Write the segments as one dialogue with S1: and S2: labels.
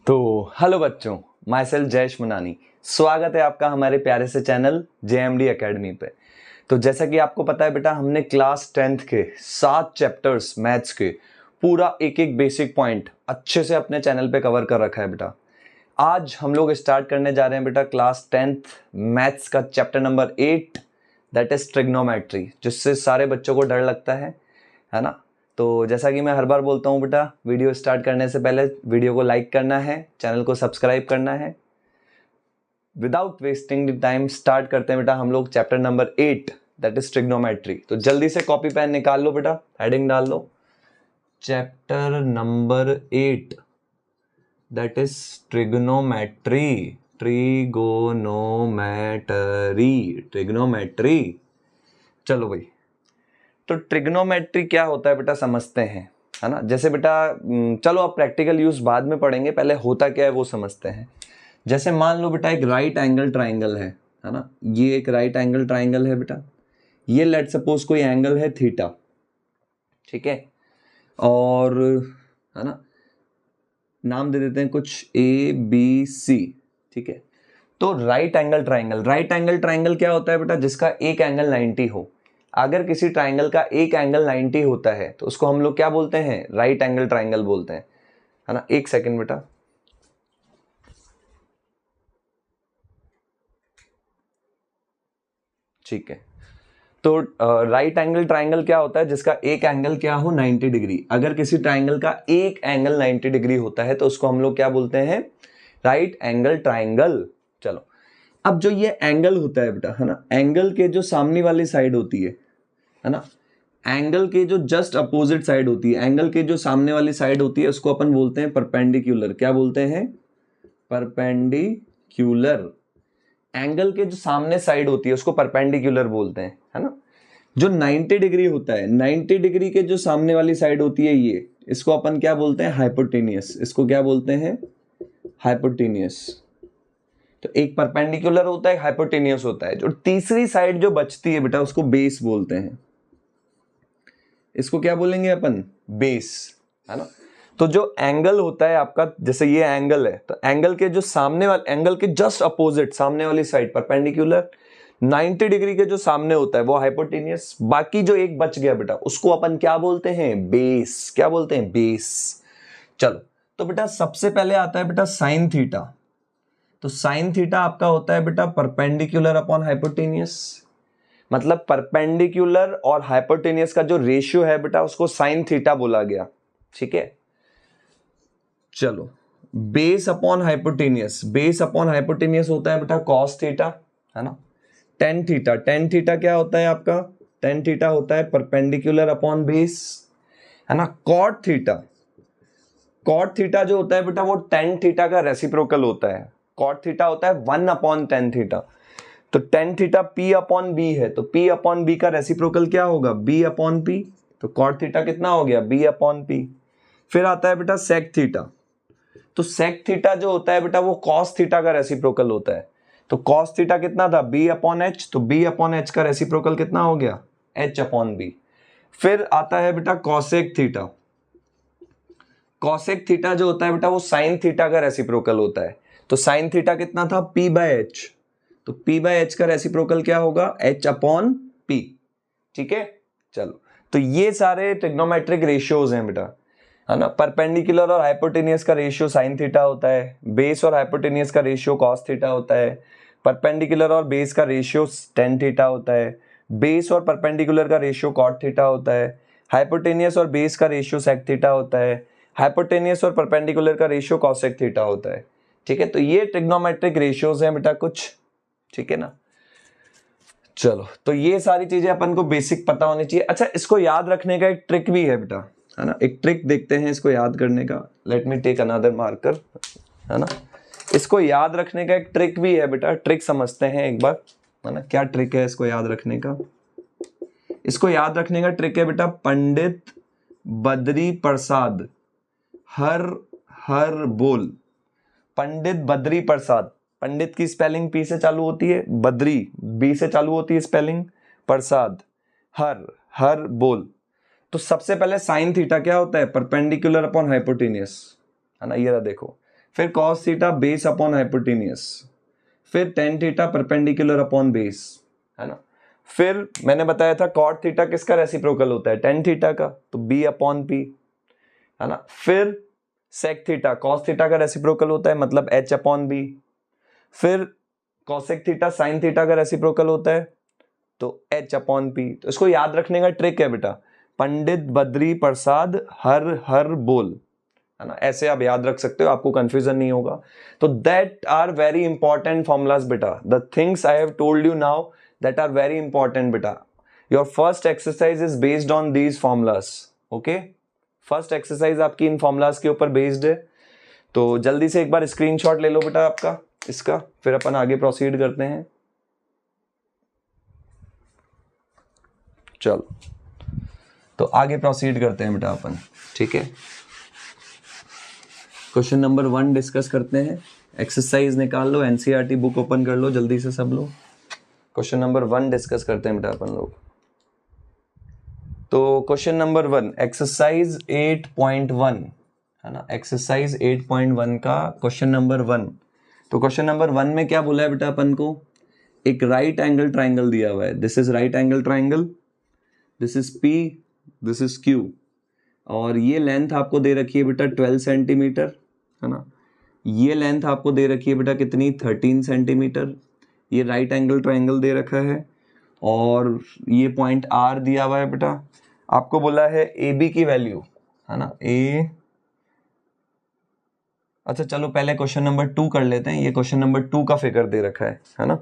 S1: तो हेलो बच्चों, my self Jayesh Munani. स्वागत है आपका हमारे प्यारे से चैनल JMD एकेडमी पे। तो जैसा कि आपको पता है बेटा, हमने क्लास 10th के 7 चैप्टर्स मैथ्स के पूरा एक एक बेसिक पॉइंट अच्छे से अपने चैनल पे कवर कर रखा है बेटा। आज हम लोग स्टार्ट करने जा रहे हैं बेटा क्लास 10th मैथ्स का chapter number 8, that is trigonometry, जिससे सारे बच्चों को डर लगता है ना। तो जैसा कि मैं हर बार बोलता हूँ बेटा, वीडियो स्टार्ट करने से पहले वीडियो को लाइक करना है, चैनल को सब्सक्राइब करना है। विदाउट वेस्टिंग टाइम स्टार्ट करते हैं बेटा हम लोग chapter number 8, that is trigonometry. तो जल्दी से कॉपी पेन निकाल लो बेटा, हेडिंग डाल लो, chapter number 8 that is trigonometry. Trigonometry. चलो भाई, तो ट्रिग्नोमेट्री क्या होता है बेटा समझते हैं, है ना। जैसे बेटा चलो अब प्रैक्टिकल यूज बाद में पढ़ेंगे, पहले होता क्या है वो समझते हैं। जैसे मान लो बेटा एक राइट एंगल ट्राइंगल है ना। ये एक राइट एंगल ट्राइंगल है बेटा। ये लेट सपोज कोई एंगल है थीटा, ठीक है। और है ना, नाम दे देते हैं कुछ ABC, ठीक है। तो राइट एंगल ट्राइंगल क्या होता है बेटा, जिसका एक एंगल 90 हो। अगर किसी ट्राइंगल का एक एंगल 90 होता है तो उसको हम लोग क्या बोलते हैं, राइट एंगल ट्राइंगल बोलते हैं, है ना। एक सेकंड बेटा, ठीक है। तो राइट एंगल ट्राइंगल क्या होता है, जिसका एक एंगल क्या हो 90 डिग्री। अगर किसी ट्राइंगल का एक एंगल 90 डिग्री होता है तो उसको हम लोग क्या बोलते हैं, राइट एंगल ट्राइंगल। चलो, अब जो ये एंगल होता है बेटा, है ना, एंगल के जो सामने वाली साइड होती है ना, एंगल के जो जस्ट अपोजिट साइड होती है, एंगल के जो सामने वाली साइड होती है उसको अपन बोलते हैं परपेंडिकुलर। क्या बोलते हैं, परपेंडिकुलर। एंगल के जो सामने साइड होती है उसको परपेंडिकुलर बोलते हैं, है ना। जो 90 डिग्री होता है, 90 डिग्री के जो सामने वाली साइड होती है ये, इसको अपन क्या बोलते हैं, हाइपोटेनियस। इसको क्या बोलते हैं, हाइपोटेनियस। तो एक परपेंडिकुलर होता है, हाइपोटेनियस होता है। जो तीसरी साइड जो बचती है बेटा उसको बेस बोलते हैं। इसको क्या बोलेंगे अपन, बेस, है ना। तो जो एंगल होता है आपका, जैसे ये एंगल है, तो एंगल के जो सामने वाले, एंगल के जस्ट अपोजिट सामने वाली साइड परपेंडिकुलर, 90 डिग्री के जो सामने होता है वो हाइपोटेनियस। बाकी जो एक बच गया बेटा उसको अपन क्या बोलते हैं, बेस। क्या बोलते हैं, बेस। चलो, तो बेटा सबसे पहले आता है बेटा साइन थीटा। तो साइन थीटा आपका होता है बेटा परपेंडिकुलर अपॉन हाइपोटेनियस। मतलब परपेंडिकुलर और हाइपोटेनियस का जो रेशियो है बेटा उसको साइन थीटा बोला गया, ठीक है। चलो, base upon hypotenuse, base upon hypotenuse होता है बेटा कॉस थीटा, है ना। टेन थीटा, टेन थीटा क्या होता है आपका, टेन थीटा होता है परपेंडिकुलर अपॉन बेस, है ना। कॉट थीटा, कॉट थीटा जो होता है बेटा वो टेन थीटा का रेसिप्रोकल होता है। कॉट थीटा होता है 1 अपॉन टेन थीटा। तो tan theta P upon B है, तो P अपॉन बी का रेसिप्रोकल क्या होगा, B अपॉन P। तो कॉट थीटा कितना हो गया, B अपॉन P। फिर आता है बेटा सेक थीटा। तो सेक थीटा जो होता है बेटा वो कॉस थीटा का रेसिप्रोकल होता है। तो कॉस थीटा कितना था, B अपॉन H। तो B अपॉन H का रेसिप्रोकल कितना हो गया, H अपॉन B। फिर आता है बेटा कॉसेक थीटा। कॉसेक थीटा जो होता है बेटा वो साइन थीटा का रेसिप्रोकल होता है। तो साइन थीटा कितना था, P बाय H। तो P बाय H का रेसिप्रोकल क्या होगा, H अपॉन P, ठीक है। चलो, तो ये सारे ट्रिग्नोमेट्रिक रेशियोज हैं बेटा, है ना। परपेंडिकुलर और हाइपोटेनियस का रेशियो साइन थीटा होता है, बेस और हाइपोटेनियस का रेशियो कॉस थीटा होता है, परपेंडिकुलर और बेस का रेशियो टेन थीटा होता है, बेस और परपेंडिकुलर का रेशियो कॉट थीटा होता है, हाइपोटेनियस और बेस का रेशियो सेक थीटा होता है, हाइपोटेनियस और परपेंडिकुलर का रेशियो कॉसेक थीटा होता है, ठीक है। तो ये ट्रिग्नोमेट्रिक रेशियोज हैं बेटा कुछ, ठीक है ना। चलो, तो ये सारी चीजें अपन को बेसिक पता होनी चाहिए। अच्छा, इसको याद रखने का एक ट्रिक भी है बेटा, है ना। एक ट्रिक देखते हैं इसको याद करने का। Let me take another marker, है ना। इसको याद रखने का एक ट्रिक भी है बेटा, ट्रिक समझते हैं एक बार, है ना। क्या ट्रिक है इसको याद रखने का, इसको याद रखने का ट्रिक है बेटा पंडित बद्री प्रसाद हर हर बोल। पंडित बद्री प्रसाद, पंडित की स्पेलिंग P से चालू होती है, बद्री B से चालू होती है स्पेलिंग, प्रसाद हर हर बोल। तो सबसे पहले साइन थीटा क्या होता है, परपेंडिकुलर अपॉन हाइपोटेनियस, है ना। ये रहा देखो, फिर cos theta base upon hypotenuse, फिर tan theta perpendicular upon base, है ना। फिर मैंने बताया था cot थीटा किसका रेसिप्रोकल होता है, tan थीटा का, तो b अपॉन p, है ना। फिर sec थीटा cos थीटा का रेसिप्रोकल होता है, मतलब h अपॉन b। फिर cosec थीटा sin थीटा का रेसिप्रोकल होता है, तो h अपॉन p। तो इसको याद रखने का ट्रिक है बेटा, पंडित बद्री प्रसाद हर हर बोल, है ना, ऐसे आप याद रख सकते हो, आपको कंफ्यूजन नहीं होगा। तो that are very important formulas बेटा, the things I have told you now that are very important बेटा। Your first exercise is based on these formulas, okay. First exercise आपकी इन फॉर्मूलाज के ऊपर बेस्ड है। तो जल्दी से एक बार स्क्रीनशॉट ले लो बेटा आपका इसका, फिर अपन आगे प्रोसीड करते हैं। चलो तो आगे प्रोसीड करते हैं बेटा अपन, ठीक है। क्वेश्चन नंबर 1 डिस्कस करते हैं। एक्सरसाइज निकाल लो, एनसीईआरटी बुक ओपन कर लो जल्दी से सब लोग। क्वेश्चन नंबर 1 डिस्कस करते हैं बेटा अपन लोग। तो क्वेश्चन नंबर 1 एक्सरसाइज 8.1, है ना, एक्सरसाइज 8.1 का क्वेश्चन नंबर 1। तो क्वेश्चन नंबर 1 में क्या बोला है बेटा अपन को, एक राइट एंगल ट्राइंगल दिया हुआ है, this is right angle triangle, this is P, this is Q, और ये लेंथ आपको दे रखी है बेटा 12 सेंटीमीटर, है ना। ये लेंथ आपको दे रखी है बेटा कितनी, 13 सेंटीमीटर। ये राइट एंगल ट्राइंगल दे रखा है, और ये पॉइंट R दिया हुआ है बेटा। आपको बोला है AB की वैल्यू, है ना, A। अच्छा चलो पहले क्वेश्चन नंबर 2 कर लेते हैं। ये क्वेश्चन नंबर 2 का फिगर दे रखा है ना,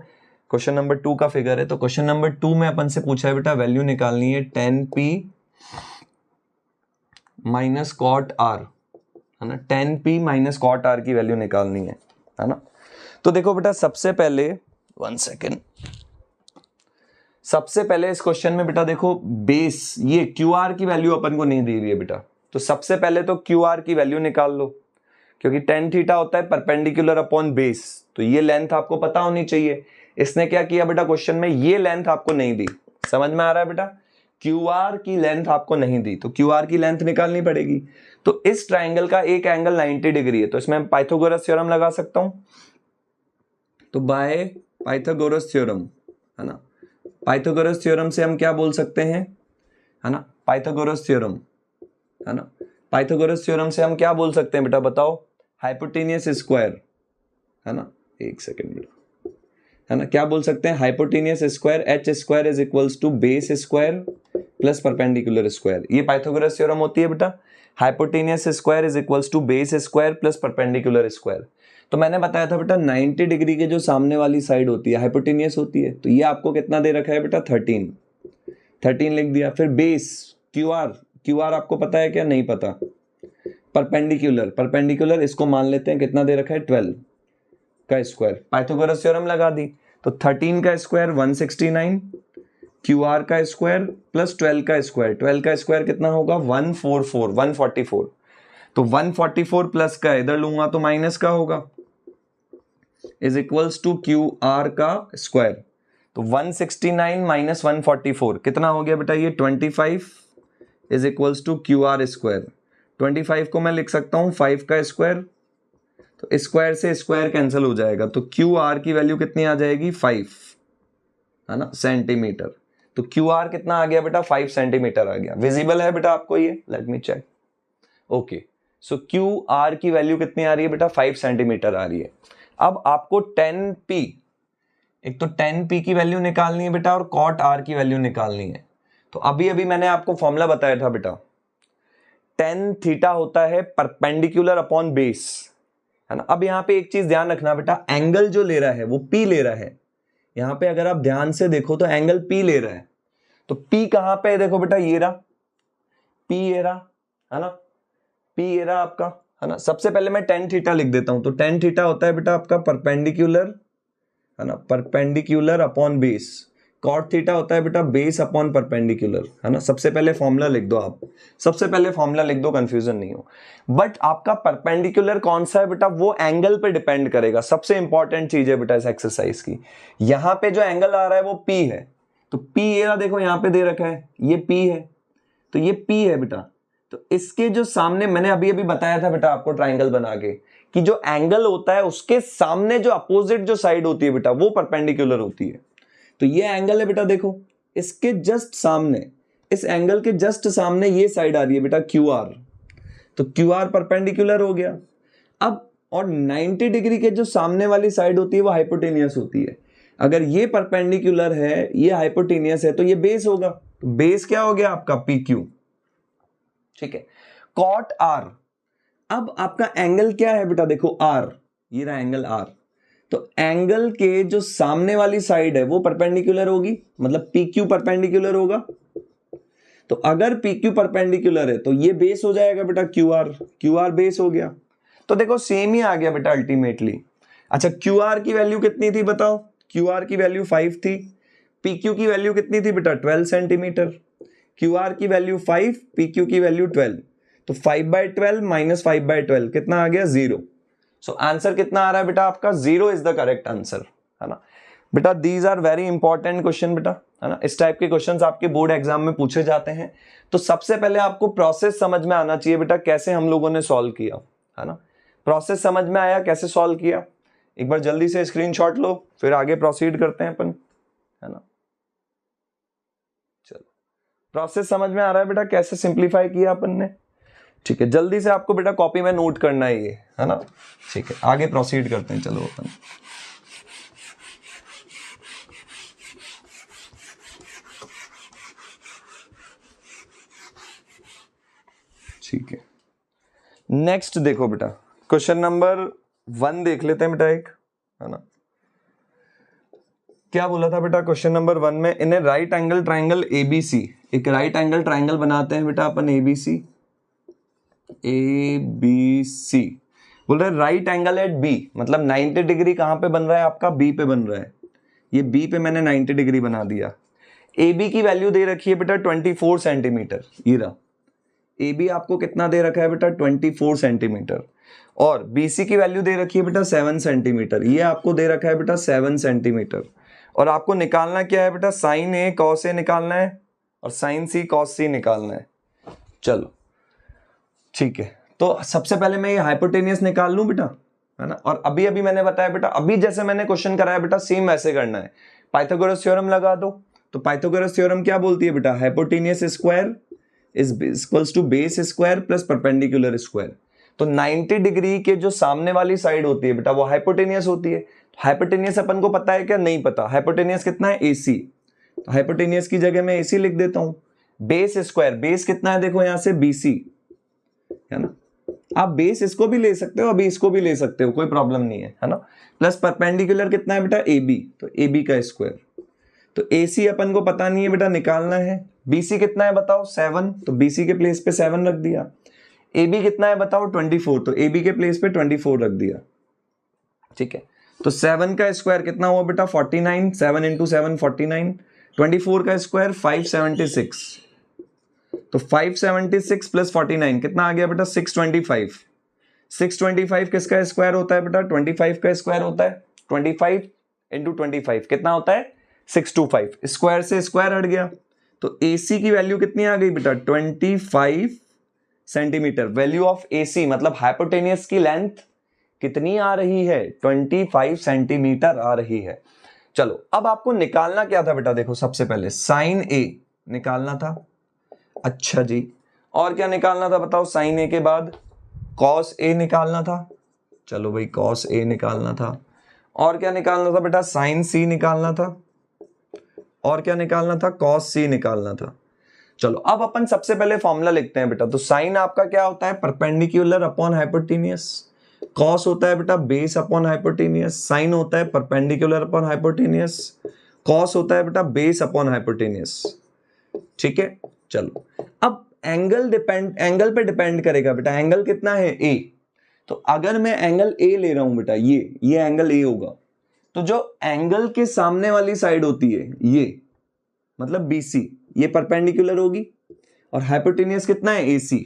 S1: क्वेश्चन नंबर 2 का फिगर है। तो क्वेश्चन नंबर 2 में अपन से पूछा है बेटा वैल्यू निकालनी है 10p माइनस कॉट R, है ना, 10p माइनस कॉट R की वैल्यू निकालनी है ना। तो देखो बेटा सबसे पहले 1 सेकेंड, सबसे पहले इस क्वेश्चन में बेटा देखो बेस, ये QR की वैल्यू अपन को नहीं दी हुई है बेटा। तो सबसे पहले तो QR की वैल्यू निकाल लो, क्योंकि tan थीटा होता है परपेंडिकुलर अपॉन बेस, तो ये लेंथ आपको पता होनी चाहिए। इसने क्या किया बेटा क्वेश्चन में, ये लेंथ आपको नहीं दी, समझ में आ रहा है बेटा, QR की लेंथ आपको नहीं दी, तो QR की लेंथ निकालनी पड़ेगी। तो इस ट्राइंगल का एक एंगल 90 डिग्री है, तो इसमें पाइथागोरस थ्योरम लगा सकता हूं। तो बाय पाइथागोरस थ्योरम, है ना, पाइथागोरस थ्योरम से हम क्या बोल सकते हैं, है ना, पाइथागोरस थ्योरम, है ना, पाइथागोरस थ्योरम से हम क्या बोल सकते हैं बेटा बताओ, हाइपोटेनियस स्क्वायर, है ना, एक सेकेंड बेटा, है ना, क्या बोल सकते हैं, hypotenuse square h square is equals to base square plus perpendicular square. ये पाइथागोरस थ्योरम होती है बेटा, hypotenuse square is equals to base square plus perpendicular square. तो मैंने बताया था बेटा 90 डिग्री के जो सामने वाली साइड होती है हाइपोटेनियस होती है, तो ये आपको कितना दे रखा है बेटा 13 लिख दिया। फिर बेस QR आपको पता है क्या, नहीं पता। परपेंडिकुलर इसको मान लेते हैं कितना दे रखा है 12 का स्क्वायर, पाइथागोरस थ्योरम लगा दी। तो 13 का स्क्वायर 169, QR का स्क्वायर प्लस 12 का स्क्वायर, 12 का स्क्वायर कितना होगा 144। तो 144 प्लस का इधर लूंगा तो माइनस का होगा, इज इक्वल्स टू QR का स्क्वायर। तो 169 माइनस 144 कितना हो गया बेटा, ये 25 is equals to QR square. 25 को मैं लिख सकता हूं 5 का स्क्वायर, तो स्क्वायर से स्क्वायर कैंसिल हो जाएगा, तो QR की वैल्यू कितनी आ जाएगी 5, है ना, सेंटीमीटर। तो QR कितना आ गया बेटा 5 सेंटीमीटर आ गया। विजिबल है बेटा आपको ये, लेट मी चेक, ओके। सो QR की वैल्यू कितनी आ रही है बेटा 5 सेंटीमीटर आ रही है। अब आपको 10p, एक तो 10p की वैल्यू निकालनी है बेटा और cot R की वैल्यू निकालनी है। तो अभी अभी मैंने आपको फॉर्मूला बताया था बेटा, tan थीटा होता है परपेंडिकुलर अपॉन बेस, है ना। अब यहाँ पे एक चीज ध्यान रखना बेटा, एंगल जो ले रहा है वो P ले रहा है। यहाँ पे अगर आप ध्यान से देखो तो एंगल P ले रहा है, तो P कहां पे है, देखो बेटा ये रहा P, ये रहा, है ना, P ये रहा आपका, है ना। सबसे पहले मैं tan थीटा लिख देता हूं, तो tan थीटा होता है बेटा आपका परपेंडिकुलर, है ना, perpendicular upon base. cot theta होता है बेटा बेस अपॉन परपेंडिकुलर, है ना। सबसे पहले फॉर्मूला लिख दो आप, सबसे पहले फॉर्मूला लिख दो, कंफ्यूजन नहीं हो। बट आपका परपेंडिकुलर कौन सा है बेटा, वो एंगल पे डिपेंड करेगा। सबसे इंपॉर्टेंट चीज है बेटा इस एक्सरसाइज की, यहां पे जो एंगल आ रहा है वो P है, तो P ये देखो यहां पे दे रखा है, ये P है, तो ये P है बेटा। तो इसके जो सामने मैंने अभी अभी बताया था बेटा आपको ट्राइंगल बना के कि जो एंगल होता है उसके सामने जो अपोजिट जो साइड होती है बेटा वो परपेंडिकुलर होती है। तो ये एंगल है बेटा, देखो इसके जस्ट सामने, इस एंगल के जस्ट सामने ये साइड आ रही है बेटा क्यू आर, तो क्यू आर परपेंडिकुलर हो गया। अब और 90 डिग्री के जो सामने वाली साइड होती है वो हाइपोटेनियस होती है। अगर ये परपेंडिकुलर है, ये हाइपोटेनियस है, तो ये बेस होगा। तो बेस क्या हो गया आपका पी क्यू, ठीक है। कॉट आर, अब आपका एंगल क्या है बेटा, देखो आर, ये रहा एंगल आर, तो एंगल के जो सामने वाली साइड है वो परपेंडिकुलर होगी, मतलब पी क्यू परपेंडिकुलर होगा। तो अगर पी क्यू परपेंडिकुलर है तो ये बेस हो जाएगा बेटा क्यू आर बेस हो गया। तो देखो सेम ही आ गया बेटा अल्टीमेटली। अच्छा क्यू आर की वैल्यू कितनी थी बताओ, क्यू आर की वैल्यू 5 थी, पी क्यू की वैल्यू कितनी थी बेटा 12 सेंटीमीटर। क्यू आर की वैल्यू 5, पी क्यू की वैल्यू 12, तो 5/12 माइनस 5/12 कितना आ गया 0। सो आंसर कितना आ रहा है बेटा आपका 0 इज द करेक्ट आंसर, है ना बेटा। These are very important question बेटा, है ना। इस टाइप के क्वेश्चंस आपके बोर्ड एग्जाम में पूछे जाते हैं। तो सबसे पहले आपको प्रोसेस समझ में आना चाहिए बेटा, कैसे हम लोगों ने सॉल्व किया, है ना। प्रोसेस समझ में आया कैसे सॉल्व किया, एक बार जल्दी से स्क्रीनशॉट लो, फिर आगे प्रोसीड करते हैं अपन, है ना। चलो प्रोसेस समझ में आ रहा है बेटा, कैसे सिंप्लीफाई किया अपन ने, ठीक है। जल्दी से आपको बेटा कॉपी में नोट करना है ये, है ना, ठीक है। आगे प्रोसीड करते हैं, चलो अपन। ठीक है, नेक्स्ट देखो बेटा, क्वेश्चन नंबर 1 देख लेते हैं बेटा एक, है ना। क्या बोला था बेटा क्वेश्चन नंबर 1 में, in right angle triangle ABC, एक राइट एंगल ट्राइंगल बनाते हैं बेटा अपन एबीसी, एबीसी बोल रहे राइट एंगल एट बी, मतलब 90 डिग्री कहां पे बन रहा है आपका, बी पे बन रहा है। ये बी पे मैंने 90 डिग्री बना दिया। ए बी की वैल्यू दे रखी है बेटा 24 सेंटीमीटर, ये रहा ए बी आपको कितना दे रखा है बेटा 24 सेंटीमीटर, और बीसी की वैल्यू दे रखी है बेटा 7 सेंटीमीटर, ये आपको दे रखा है बेटा 7 सेंटीमीटर। और आपको निकालना क्या है बेटा, साइन ए कॉस ए निकालना है और साइन सी कॉस सी निकालना है। चलो ठीक है, तो सबसे पहले मैं ये हाइपोटेनियस निकाल लूं बेटा, है ना। और अभी अभी मैंने बताया बेटा, अभी जैसे मैंने क्वेश्चन कराया बेटा सेम वैसे करना है। पाइथागोरस थ्योरम लगा दो, तो पाइथागोरस थ्योरम क्या बोलती है बेटा, hypotenuse square is equals to base square plus perpendicular square. तो 90 डिग्री के जो सामने वाली साइड होती है बेटा वो हाइपोटेनियस होती है। हाइपोटेनियस अपन को पता है क्या, नहीं पता। हाइपोटेनियस कितना है AC, तो हाइपोटेनियस की जगह मैं AC लिख देता हूं। बेस स्क्वायर, बेस कितना है देखो यहां से BC, है ना। आप बेस इसको भी ले सकते हो, अभी इसको भी ले सकते हो, कोई प्रॉब्लम नहीं है ना। प्लस परपेंडिकुलर कितना है बेटा AB, तो AB का स्क्वायर। तो AC अपन को पता नहीं है बेटा, निकालना है। BC कितना है बताओ 7, तो BC के प्लेस पे 7 रख दिया। AB कितना है बताओ 24, तो AB के प्लेस पे 24 रख दिया, ठीक है। तो 7 का स्क्वायर कितना हुआ बेटा 49, 7 इंटू 7 49, 24 का स्क्वायर 576, तो 576 प्लस 49 कितना आ गया बेटा 625। 625 किसका स्क्वायर होता है बेटा 25 का स्क्वायर होता है, 25 इंटू 25 कितना होता है 625, स्क्वायर से स्क्वायर हट गया। तो AC की वैल्यू कितनी आ गई बेटा 25 सेंटीमीटर। वैल्यू ऑफ AC मतलब हाइपोटेनियस की लेंथ कितनी आ रही है 25 सेंटीमीटर आ रही है। चलो अब आपको निकालना क्या था बेटा, देखो सबसे पहले साइन A निकालना था। अच्छा जी, और क्या निकालना था बताओ, साइन A के बाद कॉस A निकालना था। चलो भाई कॉस A निकालना था। और क्या निकालना था बेटा, साइन C निकालना था। और क्या निकालना था, कॉस C निकालना था। चलो अब अपन सबसे पहले फॉर्मूला लिखते हैं बेटा। तो साइन आपका क्या होता है, परपेंडिकुलर अपॉन हाइपोटेनियस। कॉस होता है बेटा बेस अपॉन हाइपोटेनियस। साइन होता है परपेंडिकुलर अपॉन हाइपोटेनियस। कॉस होता है बेटा बेस अपॉन हाइपोटेनियस, ठीक है। चलो अब एंगल पे डिपेंड करेगा बेटा, एंगल कितना है A। तो अगर मैं एंगल A ले रहा हूं बेटा, ये एंगल A होगा, तो जो एंगल के सामने वाली साइड होती है ये मतलब BC, ये परपेंडिकुलर होगी। और हाइपोटेनियस कितना है AC,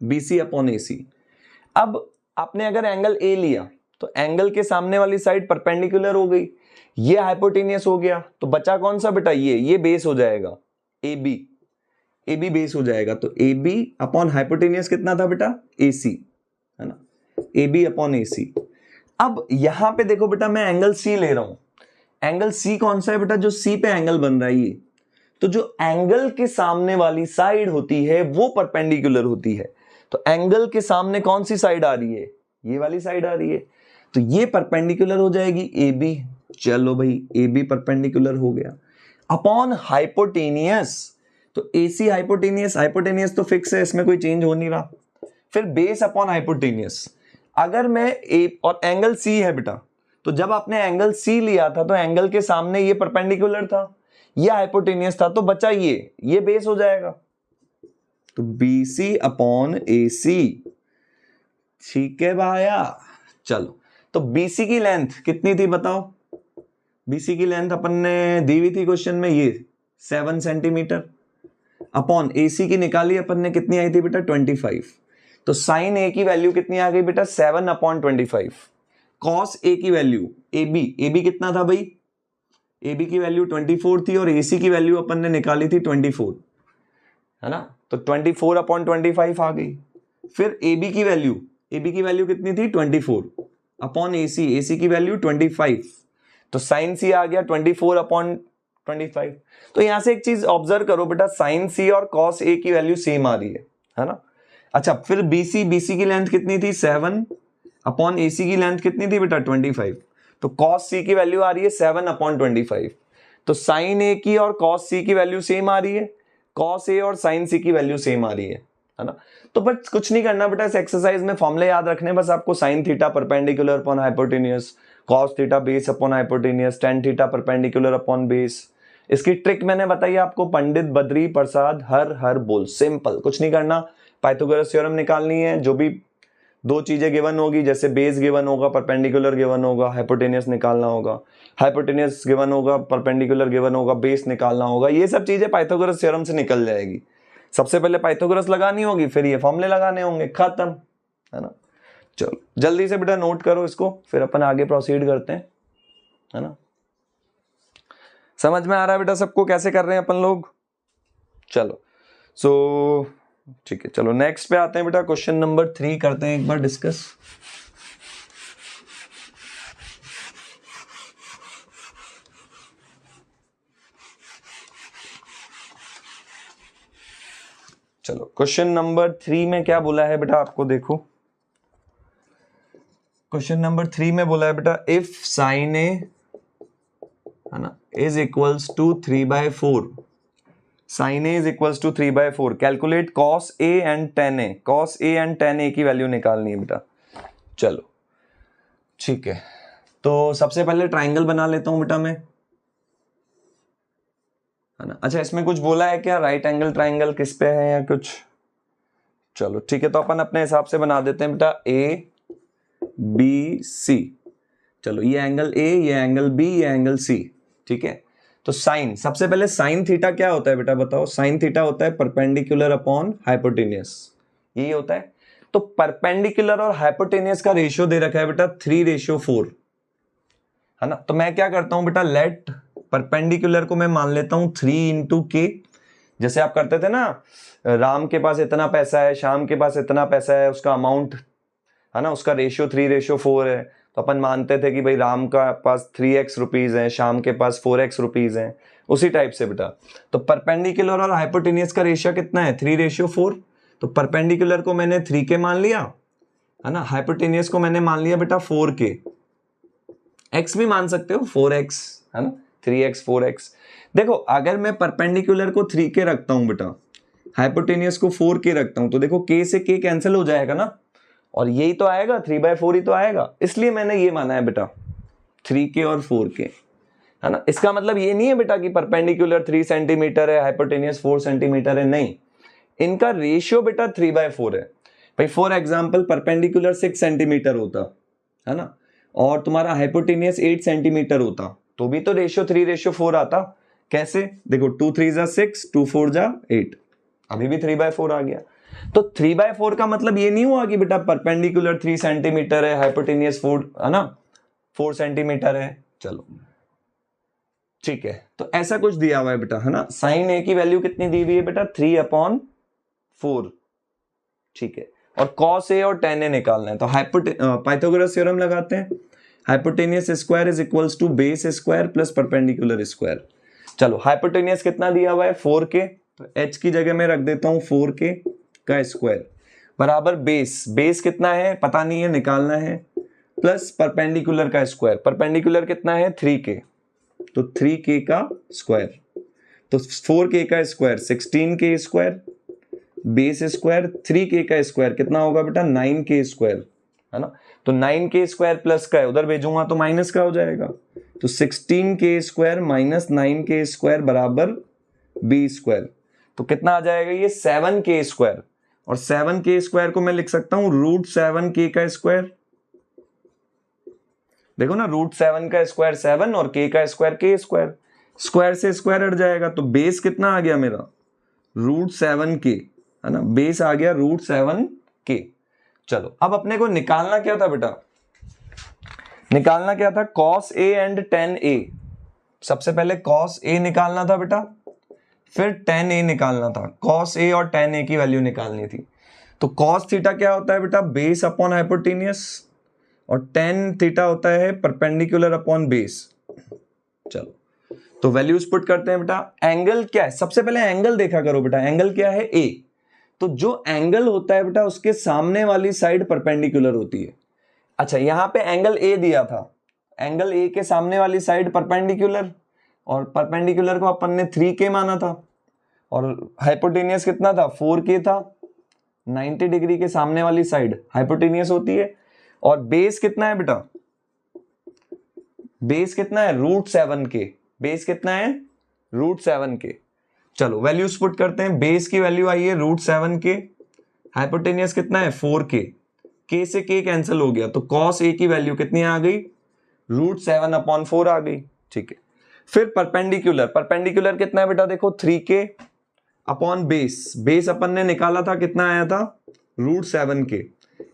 S1: BC अपॉन AC। अब आपने अगर एंगल A लिया तो एंगल के सामने वाली साइड परपेंडिकुलर हो गई, ये हाइपोटेनियस हो गया, तो बचा कौन सा बेटा, ये बेस हो जाएगा AB। ए बी बेस हो जाएगा, तो ए बी अपॉन हाइपोटेनियस कितना था बेटा, ए सी, है ना, ए बी अपॉन ए सी। अब यहां पे देखो बेटा मैं एंगल सी ले रहा हूं, एंगल सी कौन सा है बेटा, जो सी पे एंगल बन रहा है ये, तो जो एंगल के सामने वाली साइड होती है वो परपेंडिकुलर होती है। तो एंगल के सामने कौन सी साइड आ रही है, ये वाली साइड आ रही है, तो ये परपेंडिकुलर हो जाएगी ए बी। चलो भाई ए बी परपेंडिकुलर हो गया। अपॉन हाइपोटेनियस, तो ए सी हाइपोटेनियस, हाइपोटेनियस तो फिक्स है, इसमें कोई चेंज हो नहीं रहा। फिर बेस अपॉन हाइपोटेनियस, अगर मैं ए और एंगल सी है बेटा, तो जब आपने एंगल सी लिया था तो एंगल के सामने ये परपेंडिकुलर था, ये हाइपोटेनियस था, तो बचा ये बेस हो जाएगा, तो बी सी अपॉन ए सी। ठीक है भाया, चलो तो बीसी की लेंथ कितनी थी बताओ, बीसी की लेंथ अपन ने दी हुई थी क्वेश्चन में, ये 7 सेंटीमीटर, अपॉन एसी की निकाली अपन ने, कितनी आई थी बेटा 25, तो साइन ए की वैल्यू कितनी आ गई बेटा 7 अपॉन 25। कॉस ए की वैल्यू, ए बी कितना था भाई, ए बी की वैल्यू 24 थी और एसी की वैल्यू अपन ने निकाली थी 24, है ना, तो 24 अपॉन 25 आ गई। फिर ए बी की वैल्यू कितनी थी 24 अपॉन एसी की वैल्यू 25, तो साइन सी आ गया 24 अपॉन 25। तो यहां से एक चीज ऑब्जर्व करो बेटा, साइन सी और कॉस ए की वैल्यू सेम आ रही है ना। अच्छा फिर बीसी की लेंथ कितनी थी 7 अपॉन एसी की लेंथ कितनी थी बेटा 25, तो कॉस सी की वैल्यू आ रही है 7 अपॉन 25, तो साइन ए की और कॉस सी की वैल्यू सेम आ रही है, कॉस ए और साइन सी की वैल्यू सेम आ रही है ना। तो बस कुछ नहीं करना बेटा, इस एक्सरसाइज में फॉर्मूले याद रखने, बस आपको sine theta perpendicular upon hypotenuse, cos theta base upon hypotenuse, tan theta perpendicular upon base. इसकी ट्रिक मैंने बताई आपको, पंडित बद्री प्रसाद हर बोल, सिंपल, कुछ नहीं करना। पाइथागोरस थ्योरम निकालनी है, जो भी दो चीजें गिवन होगी, जैसे बेस गिवन होगा, परपेंडिकुलर गिवन होगा, हाइपोटेनियस निकालना होगा, हाइपोटेनियस गिवन होगा, परपेंडिकुलर गिवन होगा, बेस निकालना होगा, ये सब चीजें पाइथागोरस थ्योरम से निकल जाएगी। सबसे पहले पाइथागोरस लगानी होगी, फिर ये फॉर्मूले लगाने होंगे, खत्म, है ना। चलो जल्दी से बेटा नोट करो इसको, फिर अपन आगे प्रोसीड करते हैं, है ना। समझ में आ रहा है बेटा सबको कैसे कर रहे हैं अपन लोग, चलो सो ठीक है। चलो नेक्स्ट पे आते हैं बेटा, क्वेश्चन नंबर 3 करते हैं एक बार डिस्कस। चलो क्वेश्चन नंबर 3 में क्या बोला है बेटा आपको, देखो क्वेश्चन नंबर 3 में बोला है बेटा, इफ साइन ए, है ना, is equals to 3/4, sine A is equals to 3/4, calculate cos A and tan A, cos A and tan A की वैल्यू निकालनी है बेटा। चलो ठीक है, तो सबसे पहले ट्राइंगल बना लेता हूं बेटा मैं, है ना। अच्छा इसमें कुछ बोला है क्या, राइट एंगल ट्राइंगल किस पे है या कुछ, चलो ठीक है, तो अपन अपने हिसाब से बना देते हैं बेटा, ए बी सी, चलो ये एंगल ए, ये एंगल बी, ये एंगल सी, ठीक है। तो साइन, सबसे पहले साइन थीटा क्या होता है बेटा बताओ, साइन थीटा होता है परपेंडिकुलर अपॉन हाइपोटेनियस, यही होता है। तो परपेंडिकुलर और हाइपोटेनियस का रेशियो दे रखा है बेटा 3:4, है ना। तो मैं क्या करता हूं बेटा, लेट परपेंडिकुलर को मैं मान लेता हूं 3 × k, जैसे आप करते थे ना, राम के पास इतना पैसा है, श्याम के पास इतना पैसा है, उसका अमाउंट, है ना, उसका रेशियो 3:4 है, तो अपन मानते थे कि भाई राम का पास 3x रुपीज है, श्याम के पास 4x रुपीज है, उसी टाइप से बेटा। तो परपेंडिकुलर और हाइपोटेनियस का रेशियो कितना है 3:4, तो परपेंडिकुलर को मैंने 3k मान लिया, है ना, हाइपोटेनियस को मैंने मान लिया बेटा 4k, x भी मान सकते हो 4x, है ना, 3x 4x। देखो अगर मैं परपेंडिकुलर को 3k रखता हूं बेटा, हाइपोटेनियस को 4k रखता हूं, तो देखो k से k कैंसिल हो जाएगा ना, और यही तो आएगा 3/4 ही तो आएगा, इसलिए मैंने ये माना है बेटा 3k और 4k, है ना। इसका मतलब ये नहीं है बेटा कि परपेंडिकुलर 3 सेंटीमीटर है, हाइपोटेनियस 4 सेंटीमीटर है, नहीं, इनका रेशियो बेटा 3/4 है भाई। फॉर एग्जांपल परपेंडिकुलर 6 सेंटीमीटर होता, है ना, और तुम्हारा हाइपोटेनियस 8 सेंटीमीटर होता, तो भी तो रेशियो 3:4 आता। कैसे, देखो 2 3 = 6, 2 4 = 8, अभी भी 3/4 आ गया। तो 3/4 का मतलब ये नहीं हुआ कि बेटा परपेंडिकुलर 3 सेंटीमीटर है, हाइपोटेनियस 4, है ना, 4 सेंटीमीटर है। चलो ठीक है, तो ऐसा कुछ दिया हुआ है बेटा, है ना। साइन ए की वैल्यू कितनी दी हुई है बेटा, 3/4। ठीक है, और कॉस ए और टेन ए निकालना है, तो पाइथागोरस थ्योरम लगाते हैं। Hypotenuse square is equals to base square plus perpendicular square. चलो, हाइपोटेनियस कितना दिया हुआ है, 4k, तो h की जगह में रख देता हूं 4k का स्क्वायर बराबर बेस कितना है पता नहीं है, निकालना है, प्लस परपेंडिकुलर का स्क्वायर, परपेंडिकुलर कितना है 3k, तो 3k का स्क्वायर, तो 4k का square 16k square, base square 3k का स्क्वायर कितना होगा बेटा 9k स्क्वायर, है ना। तो 9k स्क्वायर प्लस का है, उधर भेजूंगा तो माइनस का हो जाएगा, तो 16k square minus 9k square बराबर b स्क्वायर, तो कितना आ जाएगा ये 7k स्क्वायर, और 7k स्क्वायर को मैं लिख सकता हूं √7k का स्क्वायर। देखो ना, √7 का स्क्वायर 7 और k का स्क्वायर k स्क्वायर, स्क्वायर से स्क्वायर हट जाएगा, तो बेस कितना आ गया मेरा √7k, है ना, बेस आ गया √7k। चलो, अब अपने को निकालना क्या था बेटा, निकालना क्या था, cos a and tan a। सबसे पहले cos a निकालना था बेटा, फिर tan a निकालना था, cos a और tan a की वैल्यू निकालनी थी। तो cos थीटा क्या होता है बेटा, बेस अपॉन हाइपोटेनियस, और tan थीटा होता है परपेंडिकुलर अपॉन बेस। चलो, तो वैल्यूज पुट करते हैं बेटा। एंगल क्या है, सबसे पहले एंगल देखा करो बेटा, एंगल क्या है a, तो जो एंगल होता है बेटा उसके सामने वाली साइड परपेंडिकुलर होती है। अच्छा, यहां पे एंगल a दिया था, एंगल a के सामने वाली साइड परपेंडिकुलर, और परपेंडिकुलर को अपन ने 3k माना था, और हाइपोटेनियस कितना था 4k था, 90 डिग्री के सामने वाली साइड हाइपोटेनियस होती है। और बेस कितना है बेटा, बेस कितना है √7k, बेस कितना है √7k। चलो, वैल्यूज पुट करते हैं, बेस की वैल्यू आई है √7k, हाइपोटेनियस कितना है 4k, k से k कैंसिल हो गया, तो cos a की वैल्यू कितनी आ गई √7/4 आ गई। ठीक है, फिर परपेंडिकुलर, परपेंडिकुलर कितना है बेटा, देखो 3k अपॉन बेस, बेस अपन ने निकाला था कितना आया था √7k,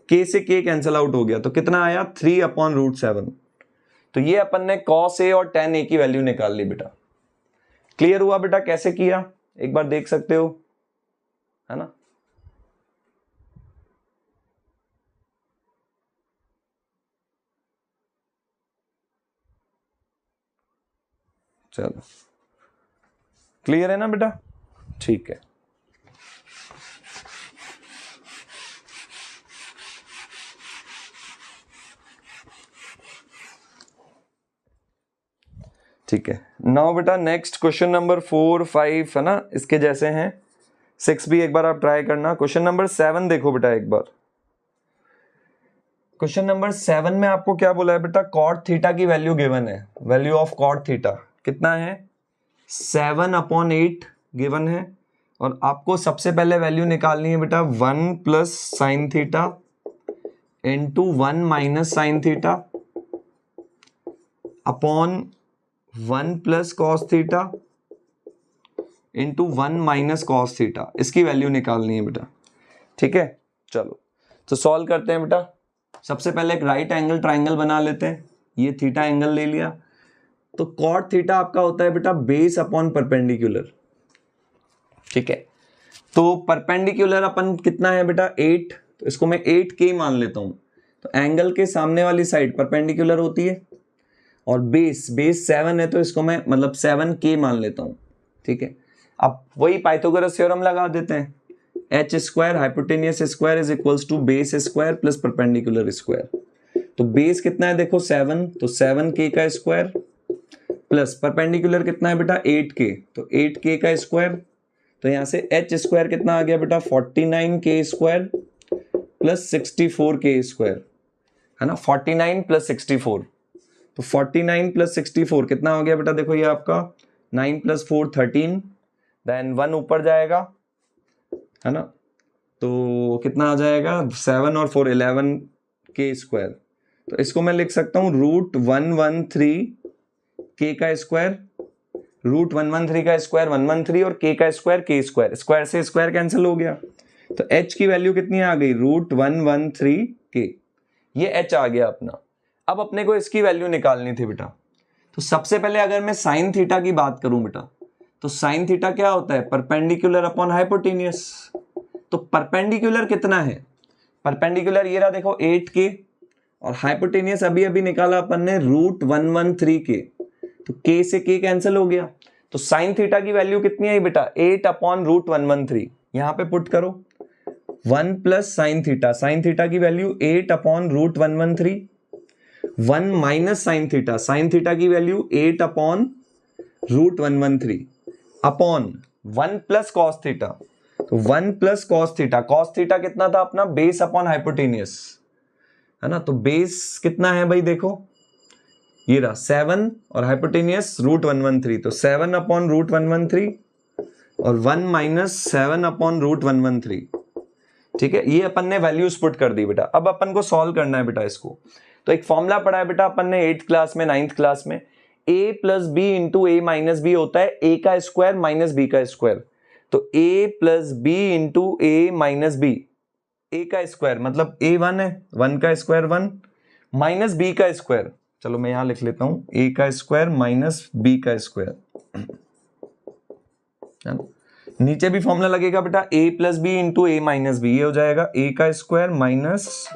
S1: k से k कैंसिल आउट हो गया, तो कितना आया 3/√7। तो ये अपन ने cos a और tan a की वैल्यू निकाल ली बेटा। क्लियर हुआ बेटा कैसे किया, एक बार देख सकते हो, है ना। चलो, क्लियर है ना बेटा, ठीक है। ठीक है, नाउ बेटा नेक्स्ट क्वेश्चन नंबर 4, 5 है ना, इसके जैसे हैं, 6 भी एक बार आप ट्राई करना। क्वेश्चन नंबर 7 देखो बेटा एक बार, क्वेश्चन नंबर 7 में आपको क्या बोला है बेटा, cot थीटा की वैल्यू गिवन है, वैल्यू ऑफ cot थीटा कितना है 7/8 गिवन है, और आपको सबसे पहले वैल्यू निकालनी है बेटा 1 plus sine theta into 1 minus sine theta upon 1 plus cos theta into 1 minus cos theta, इसकी वैल्यू निकालनी है बेटा। ठीक है, चलो तो सॉल्व करते हैं बेटा। सबसे पहले एक राइट एंगल ट्राइंगल बना लेते हैं, ये थीटा एंगल ले लिया, तो कॉट थीटा आपका होता है बेटा बेस अपॉन परपेंडिकुलर। ठीक है, तो परपेंडिकुलर अपन कितना है बेटा 8, तो इसको मैं 8k मान लेता हूं, तो एंगल के सामने वाली साइड परपेंडिकुलर होती है, और बेस 7 है, तो इसको मैं मतलब 7k मान लेता हूं। ठीक है, अब वही पाइथागोरस थ्योरम लगा देते हैं, h square hypotenuse square is equals to base square plus perpendicular square. तो बेस कितना है देखो 7, तो 7k का स्क्वायर प्लस परपेंडिकुलर कितना है बेटा 8k, तो 8k का स्क्वायर, तो यहां से h स्क्वायर कितना आ गया बेटा 49k square plus 64k square, है ना, 49 प्लस 64, तो 49 प्लस 64 कितना हो गया बेटा, देखो ये आपका 9 प्लस 4 13, देन 1 ऊपर जाएगा, है ना, तो कितना आ जाएगा 7 और 4 11k स्क्वायर, तो इसको मैं लिख सकता हूं √113k का स्क्वायर, √113 का स्क्वायर 113 और k का स्क्वायर k स्क्वायर, स्क्वायर से स्क्वायर कैंसिल हो गया, तो h की वैल्यू कितनी आ गई √113k, ये h आ गया अपना। अब अपने को इसकी वैल्यू निकालनी थी बेटा, तो सबसे पहले अगर मैं साइन थीटा की बात करूं बेटा, तो साइन थीटा क्या होता है, परपेंडिकुलर अपॉन हाइपोटेन्यूस। तो परपेंडिकुलर कितना है, परपेंडिकुलर ये रहा देखो 8k, और हाइपोटेन्यूस अभी अभी निकाला अपन ने √113k, तो k से k कैंसिल हो गया। तो साइन थीटा की वैल्यू कितनी आई बेटा, 8 अपॉन √113। यहां पे पुट करो 1 प्लस साइन थीटा की value 8 upon √113, 1 minus sine theta की value 8 upon √113 upon 1 plus cos theta. तो 1 प्लस कॉस थीटा कितना था अपना, बेस अपॉन हाइपोटेन्यूस, है ना। तो बेस कितना है भाई देखो, ये रहा 7 और हाइपोटेन्यूस √113, तो 7 अपॉन √113 और 1 माइनस 7 अपॉन √113। ठीक है, ये अपन ने वैल्यूज पुट कर दी बेटा। अब अपन को सॉल्व करना है बेटा इसको। तो एक फॉर्मूला पढ़ा है बेटा अपन ने 8th क्लास में, 9th क्लास में, a plus B into A minus B होता है a का स्क्वायर माइनस b का स्क्वायर। तो a plus B into A minus B, a का स्क्वायर मतलब a 1 है, 1 का स्क्वायर 1 माइनस b का स्क्वायर, चलो मैं यहां लिख लेता हूं a का स्क्वायर माइनस b का स्क्वायर। नीचे भी फॉर्मूला लगेगा बेटा, a plus B into A minus B, ये हो जाएगा a का स्क्वायर माइनस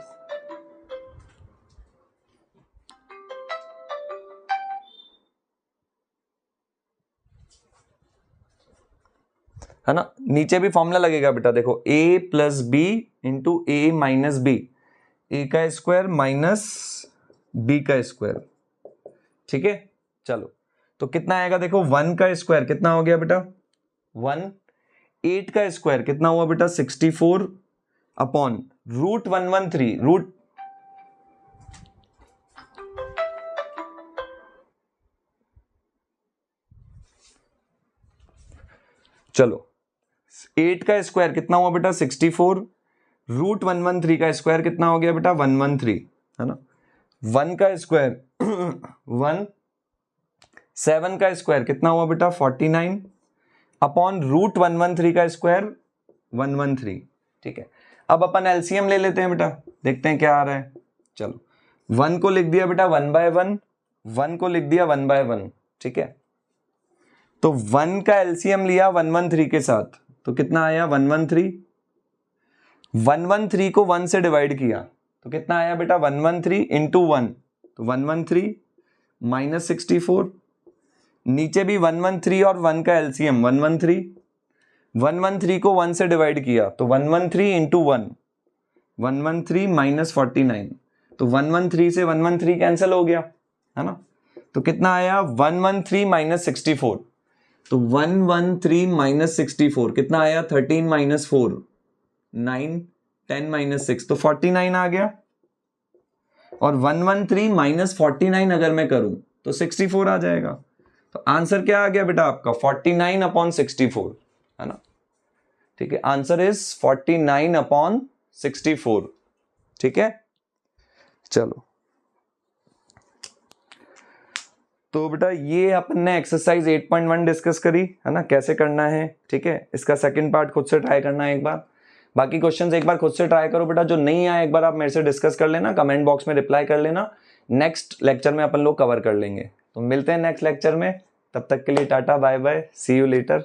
S1: है ना, नीचे भी फॉर्मूला लगेगा बेटा देखो, a plus B into A minus B, A का स्क्वायर माइनस बी का स्क्वायर। ठीक है, चलो तो कितना आएगा देखो, 1 का स्क्वायर कितना हो गया बेटा 1, 8 का स्क्वायर कितना हुआ बेटा 64 अपॉन √113, चलो 8 का स्क्वायर कितना हुआ बेटा 64, √113 का स्क्वायर कितना हो गया बेटा 113, है ना। 1 का स्क्वायर 1, 7 का स्क्वायर कितना हुआ बेटा 49 अपॉन √113 का स्क्वायर 113। ठीक है, अब अपन एलसीएम ले लेते हैं बेटा, देखते हैं क्या आ रहा है। चलो 1 को लिख दिया बेटा 1/1, 1 को लिख दिया 1/1। ठीक है, तो 1 का एलसीएम लिया 113 के साथ, तो कितना आया 113, 113 को 1 से डिवाइड किया तो कितना आया बेटा 113 इंटू 1, तो 113 माइनस 64, नीचे भी 113 और 1 का एलसीएम 113, 113 को 1 से डिवाइड किया तो 113 इंटू 1, 113 माइनस 49, तो 113 से 113 कैंसिल हो गया, है ना। तो कितना आया 113 माइनस 64, तो 113 माइनस 64 कितना आया 13 माइनस 4 9, 10 माइनस 6, तो 49 आ गया। और 113 माइनस 49 अगर मैं करूं तो 64 आ जाएगा। तो आंसर क्या आ गया बेटा आपका 49 अपॉन 64, है ना। ठीक है, आंसर इज 49 अपॉन 64। ठीक है, चलो तो बेटा ये अपन ने एक्सरसाइज 8.1 डिस्कस करी, है ना, कैसे करना है। ठीक है, इसका सेकंड पार्ट खुद से ट्राई करना है एक बार, बाकी क्वेश्चंस एक बार खुद से ट्राई करो बेटा, जो नहीं आए एक बार आप मेरे से डिस्कस कर लेना, कमेंट बॉक्स में रिप्लाई कर लेना, नेक्स्ट लेक्चर में अपन लोग कवर कर लेंगे। तो मिलते हैं नेक्स्ट लेक्चर में, तब तक के लिए tata bye bye, see you letter.